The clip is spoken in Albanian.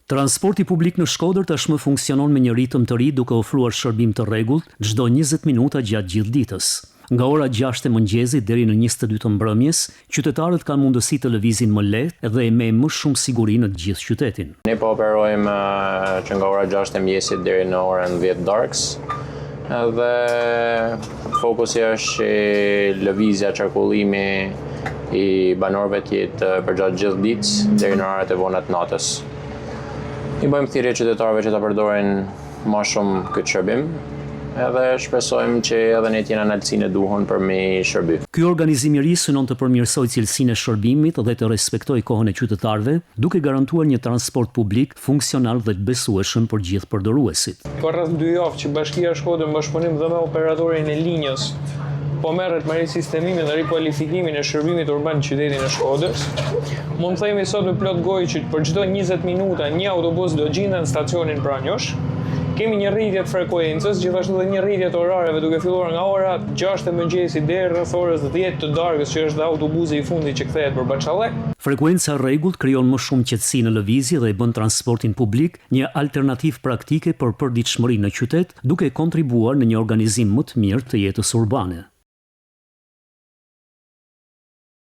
Transporti publik në Shkodër tashmë funksionon me një ritëm të ri duke ofruar shërbim të rregullt çdo 20 minuta gjatë gjithë ditës. Nga ora 6 e mëngjesit deri në 22 të mbrëmjes, qytetarët kanë mundësi të lëvizin më lehtë dhe me më shumë siguri në të gjithë qytetin. Ne po operojmë që nga ora 6 e mëngjesit deri në orën 10 darkës. Dhe fokusi është që lëvizja, qarkullimi i banorëve të jetë përgjatë gjithë ditës deri në orët e vona të natës. I bëjmë thirrje qytetarëve që ta përdorin më shumë këtë shërbim, edhe shpresojmë që edhe ne t'jena analsinë e duhur për me shërby. Ky organizim i ri synon të përmirësojë cilësinë e shërbimit dhe të respektojë kohën e qytetarëve, duke garantuar një transport publik funksional dhe të besueshëm për gjithë përdoruesit. Ka rreth 2 javë që Bashkia e Shkodër në bashkëpunim dhe me operatorin e linjës po merret me risistemimin dhe rikualifikimin e shërbimit urban në qytetin e Shkodrës. Mund të themi sot me plot gojë që për çdo 20 minuta një autobus do gjendet në stacionin Pranjosh. Kemi një rritje të frekuencës, gjithashtu edhe një rritje të orareve duke filluar nga ora 6 e mëngjesit deri rreth orës 10 të darkës, që është autobusi i fundit që kthehet për Baçallek. Frekuenca e rregullt krijon më shumë qetësi në lëvizje dhe e bën transportin publik një alternativë praktike për përditshmërinë në qytet, duke kontribuar në një organizim më të mirë të jetës urbane.